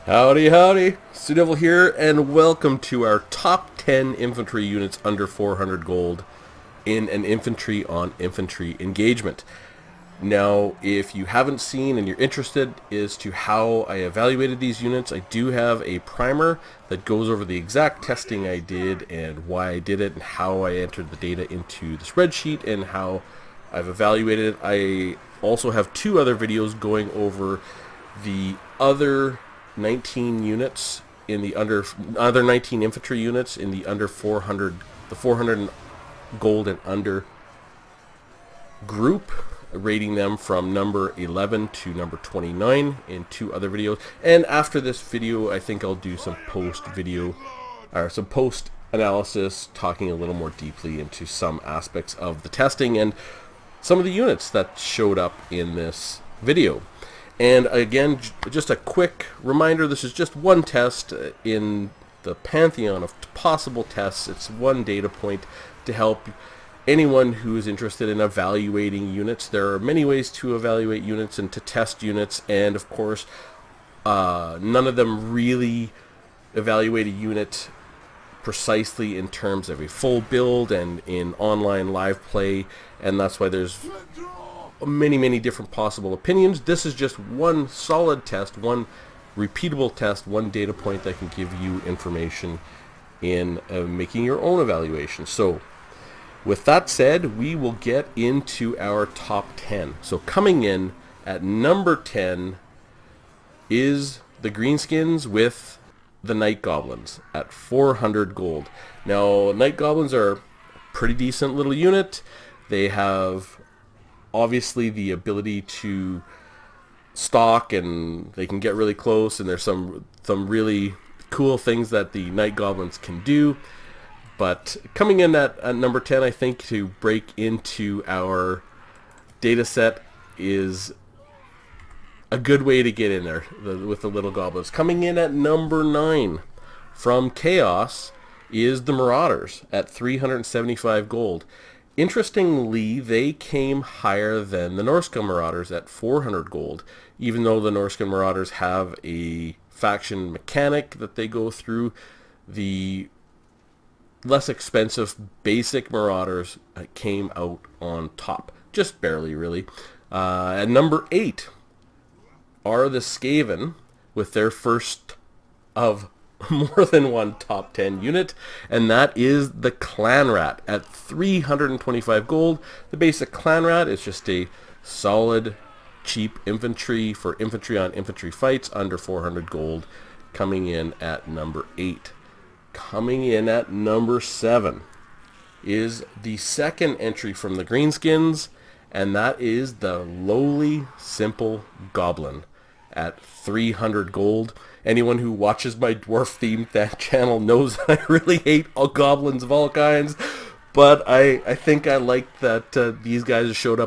Howdy, howdy. Stu Devil here, and welcome to our top 10 infantry units under 400 gold in an infantry on infantry engagement. Now, if you haven't seen and you're interested as to how I evaluated these units, I do have a primer that goes over the exact testing I did and why I did it and how I entered the data into the spreadsheet and how I've evaluated it. I also have two other videos going over the other 19 units in the other 19 infantry units in the under 400, the 400 gold and under group, rating them from number 11 to number 29 in two other videos. And after this video, I think I'll do some post analysis, talking a little more deeply into some aspects of the testing and some of the units that showed up in this video. And again, just a quick reminder, this is just one test in the pantheon of possible tests. It's one data point to help anyone who is interested in evaluating units. There are many ways to evaluate units and to test units, and of course, none of them really evaluate a unit precisely in terms of a full build and in online live play, and that's why there's many different possible opinions. This is just one solid test, one repeatable test, one data point that can give you information in making your own evaluation. So with that said, we will get into our top 10. So coming in at number 10 is the Greenskins with the Night Goblins at 400 gold. Now, Night Goblins are a pretty decent little unit. They have obviously the ability to stalk, and they can get really close, and there's some really cool things that the Night Goblins can do. But coming in at number 10, I think, to break into our data set is a good way to get in there with the little goblins. Coming in at number 9 from Chaos is the Marauders at 375 gold. Interestingly, they came higher than the Norsca Marauders at 400 gold, even though the Norsca Marauders have a faction mechanic that they go through. The less expensive basic Marauders came out on top, just barely, really. At number 8 are the Skaven with their first of more than one top 10 unit, and that is the Clan Rat at 325 gold. The basic Clan Rat is just a solid, cheap infantry for infantry on infantry fights under 400 gold, coming in at number 8. Coming in at number 7 is the second entry from the Greenskins, and that is the lowly, simple Goblin at 300 gold. Anyone who watches my dwarf-themed channel knows that I really hate all goblins of all kinds, but I think I like that these guys have shown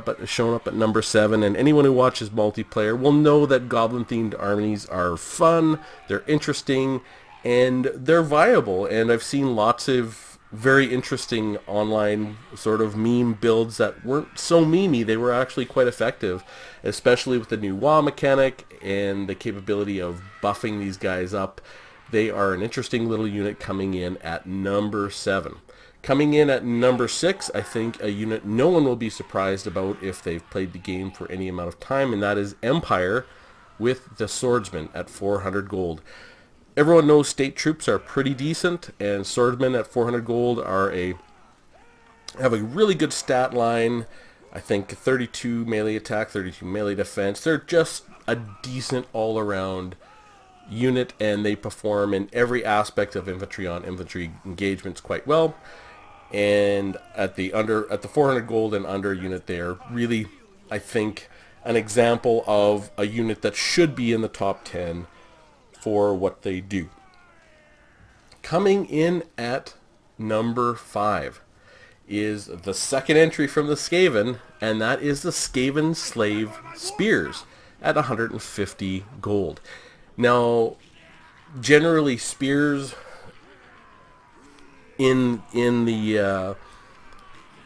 up at number 7, and anyone who watches multiplayer will know that goblin-themed armies are fun, they're interesting, and they're viable. And I've seen lots of very interesting online sort of meme builds that weren't so memey. They were actually quite effective, especially with the new WoW mechanic and the capability of buffing these guys up. They are an interesting little unit coming in at number 7. Coming in at number 6, I think a unit no one will be surprised about if they've played the game for any amount of time, and that is Empire with the Swordsman at 400 gold. Everyone knows state troops are pretty decent, and swordsmen at 400 gold have a really good stat line. I think 32 melee attack, 32 melee defense. They're just a decent all-around unit, and they perform in every aspect of infantry on infantry engagements quite well. And at the 400 gold and under unit, they are really, I think, an example of a unit that should be in the top 10 for what they do. Coming in at number 5 is the second entry from the Skaven, and that is the Skaven Slave Spears at 150 gold. Now, generally, spears in the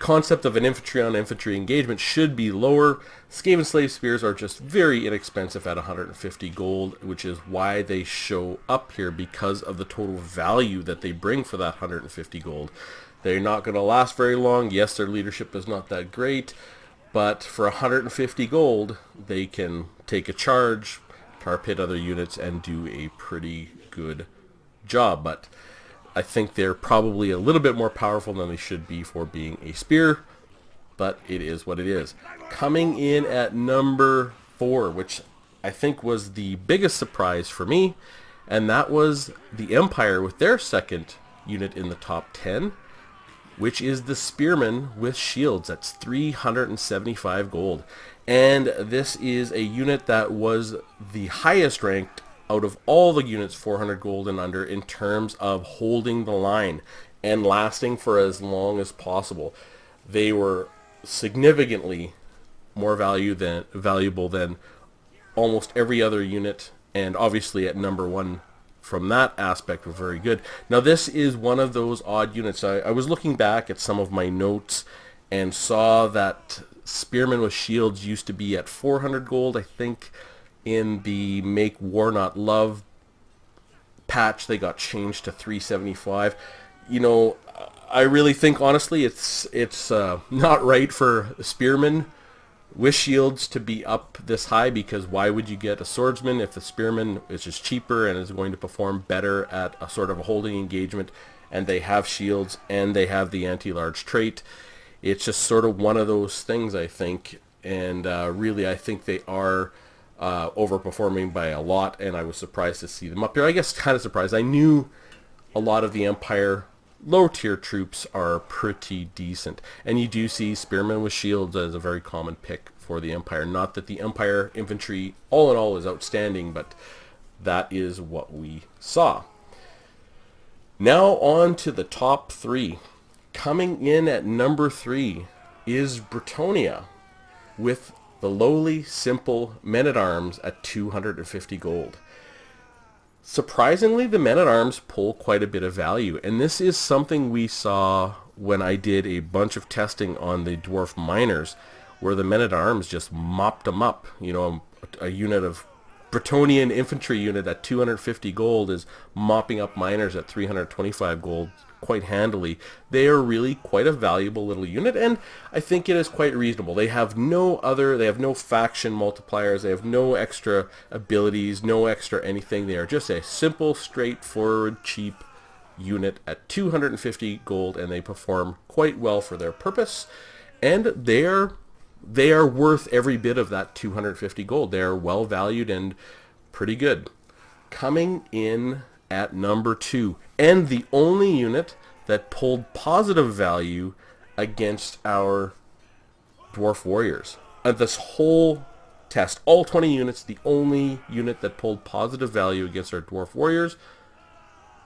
concept of an infantry on infantry engagement should be lower. Skaven Slave Spears are just very inexpensive at 150 gold, which is why they show up here, because of the total value that they bring for that 150 gold. They're not going to last very long. Yes, their leadership is not that great, but for 150 gold, they can take a charge, tar pit other units, and do a pretty good job. But I think they're probably a little bit more powerful than they should be for being a spear, but it is what it is. Coming in at number 4, which I think was the biggest surprise for me, and that was the Empire with their second unit in the top 10, which is the Spearmen with shields. That's 375 gold. And this is a unit that was the highest ranked out of all the units 400 gold and under in terms of holding the line and lasting for as long as possible. They were significantly more valuable than almost every other unit, and obviously at number 1 from that aspect were very good. Now this is one of those odd units. I was looking back at some of my notes and saw that Spearmen with shields used to be at 400 gold. I think in the Make War Not Love patch they got changed to 375. You know, I really think honestly it's not right for Spearmen with shields to be up this high, because why would you get a swordsman if the spearman is just cheaper and is going to perform better at a sort of a holding engagement, and they have shields and they have the anti-large trait? It's just sort of one of those things, I think, and really I think they are overperforming by a lot, and I was surprised to see them up here. I guess kind of surprised. I knew a lot of the Empire low tier troops are pretty decent, and you do see spearmen with shields as a very common pick for the Empire. Not that the Empire infantry all in all is outstanding, but that is what we saw. Now on to the top 3. Coming in at number 3 is Bretonnia with the lowly simple men-at-arms at 250 gold. Surprisingly, the men-at-arms pull quite a bit of value, and this is something we saw when I did a bunch of testing on the dwarf miners, where the men-at-arms just mopped them up. You know, a unit of Bretonian infantry unit at 250 gold is mopping up miners at 325 gold quite handily. They are really quite a valuable little unit, and I think it is quite reasonable. They have no faction multipliers, they have no extra abilities, no extra anything. They are just a simple, straightforward, cheap unit at 250 gold, and they perform quite well for their purpose, and they are worth every bit of that 250 gold. They are well valued and pretty good. Coming in at number 2, and the only unit that pulled positive value against our dwarf warriors. This whole test, all 20 units, the only unit that pulled positive value against our dwarf warriors.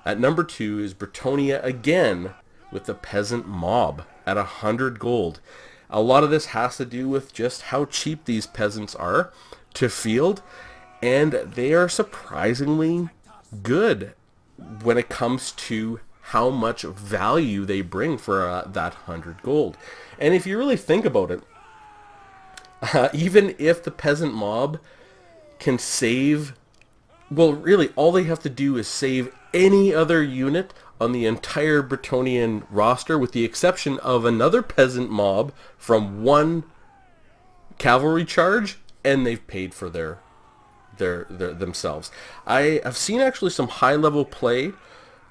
At number 2 is Bretonnia again with the peasant mob at 100 gold. A lot of this has to do with just how cheap these peasants are to field, and they are surprisingly good when it comes to how much value they bring for that 100 gold. And if you really think about it, even if the peasant mob can save, well, really all they have to do is save any other unit on the entire Bretonian roster, with the exception of another peasant mob from one cavalry charge, and they've paid for their themselves. I have seen actually some high-level play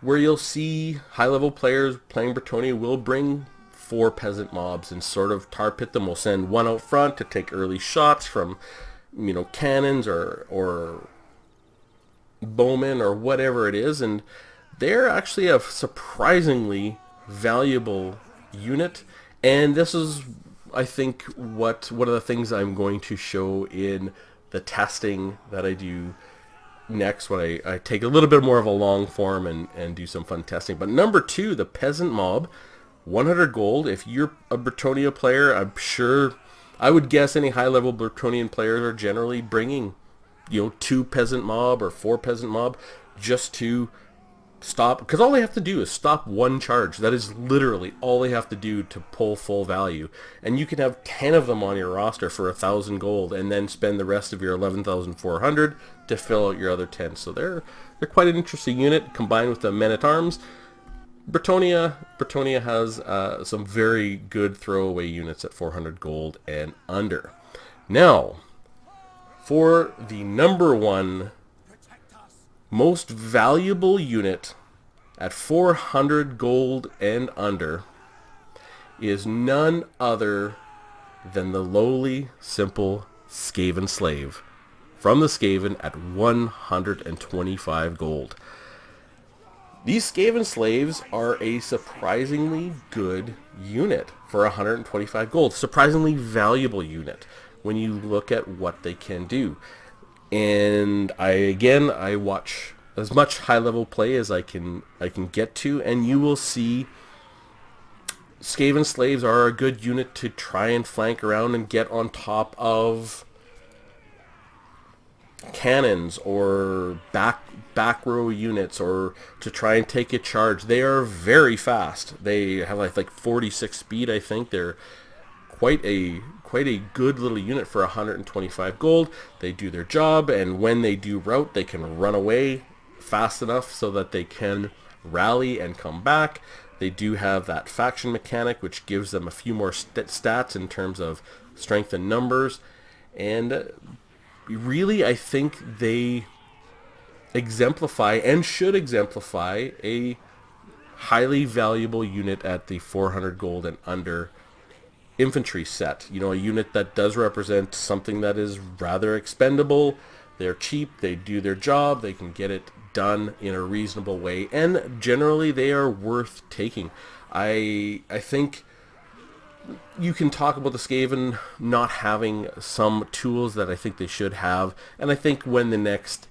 where you'll see high-level players playing Bretonnia will bring 4 peasant mobs and sort of tar pit them. Will send one out front to take early shots from, you know, cannons or bowmen or whatever it is, and they're actually a surprisingly valuable unit. And this is, I think, one of the things I'm going to show in the testing that I do next, when I take a little bit more of a long form and do some fun testing. But number 2, the peasant mob, 100 gold. If you're a Bretonnia player, I'm sure, I would guess any high-level Bretonian players are generally bringing, you know, 2 peasant mob or 4 peasant mob just to stop, because all they have to do is stop one charge. That is literally all they have to do to pull full value. And you can have 10 of them on your roster for 1,000 gold, and then spend the rest of your 11,400 to fill out your other 10. So they're quite an interesting unit, combined with the men-at-arms. Bretonia has some very good throwaway units at 400 gold and under. Now, for the number one most valuable unit at 400 gold and under is none other than the lowly, simple Skaven Slave from the Skaven at 125 gold. These Skaven Slaves are a surprisingly good unit for 125 gold. Surprisingly valuable unit when you look at what they can do. And I watch as much high-level play as I can get to, and you will see Skaven Slaves are a good unit to try and flank around and get on top of cannons or back row units, or to try and take a charge. They are very fast. They have like 46 speed, I think. They're quite a good little unit for 125 gold. They do their job, and when they do rout, they can run away fast enough so that they can rally and come back. They do have that faction mechanic, which gives them a few more stats in terms of strength and numbers. And really, I think they exemplify and should exemplify a highly valuable unit at the 400 gold and under infantry set. You know, a unit that does represent something that is rather expendable. They're cheap, they do their job, they can get it done in a reasonable way, and generally they are worth taking. I think you can talk about the Skaven not having some tools that I think they should have, and I think when the next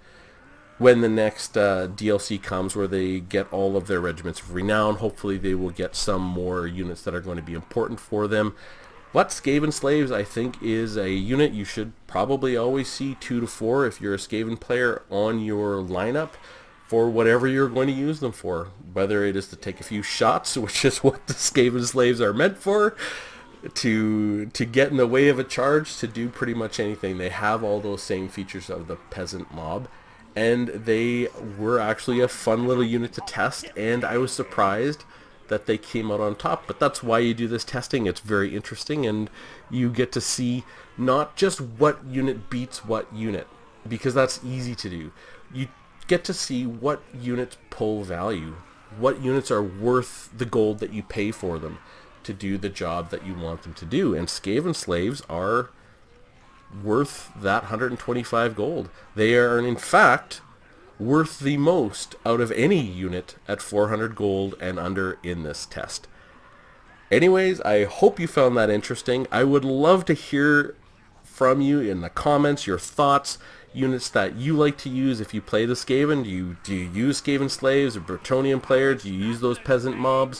DLC comes where they get all of their regiments of renown, hopefully they will get some more units that are going to be important for them. But Skaven Slaves, I think, is a unit you should probably always see 2 to 4 if you're a Skaven player on your lineup for whatever you're going to use them for. Whether it is to take a few shots, which is what the Skaven Slaves are meant for, to get in the way of a charge, to do pretty much anything. They have all those same features of the peasant mob, and they were actually a fun little unit to test, and I was surprised that they came out on top. But that's why you do this testing. It's very interesting, and you get to see not just what unit beats what unit, because that's easy to do. You get to see what units pull value, what units are worth the gold that you pay for them to do the job that you want them to do. And Skaven Slaves are worth that 125 gold. They are, in fact, worth the most out of any unit at 400 gold and under in this test. Anyways, I hope you found that interesting. I would love to hear from you in the comments, your thoughts, units that you like to use if you play the Skaven. Do you use Skaven Slaves or Bretonian players? Do you use those peasant mobs?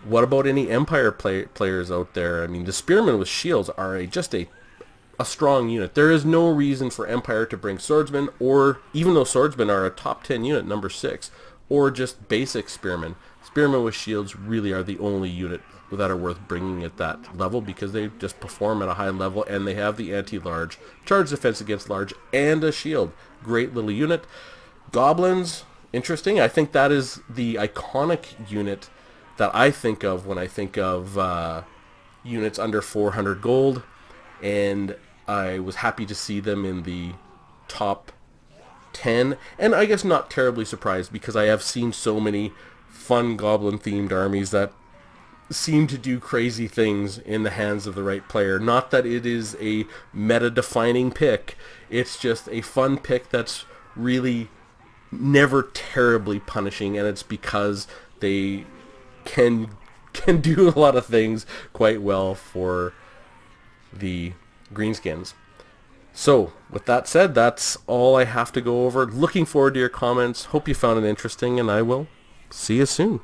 What about any Empire players out there? I mean, the Spearmen with shields are just a strong unit. There is no reason for Empire to bring Swordsmen, or even though Swordsmen are a top 10 unit, number 6, or just basic Spearmen. Spearmen with shields really are the only unit that are worth bringing at that level, because they just perform at a high level, and they have the anti-large, charge defense against large, and a shield. Great little unit. Goblins, interesting. I think that is the iconic unit that I think of when I think of units under 400 gold, and I was happy to see them in the top 10, and I guess not terribly surprised, because I have seen so many fun goblin-themed armies that seem to do crazy things in the hands of the right player. Not that it is a meta-defining pick, it's just a fun pick that's really never terribly punishing, and it's because they can do a lot of things quite well for the greenskins. So, with that said, that's all I have to go over. Looking forward to your comments. Hope you found it interesting, and I will see you soon.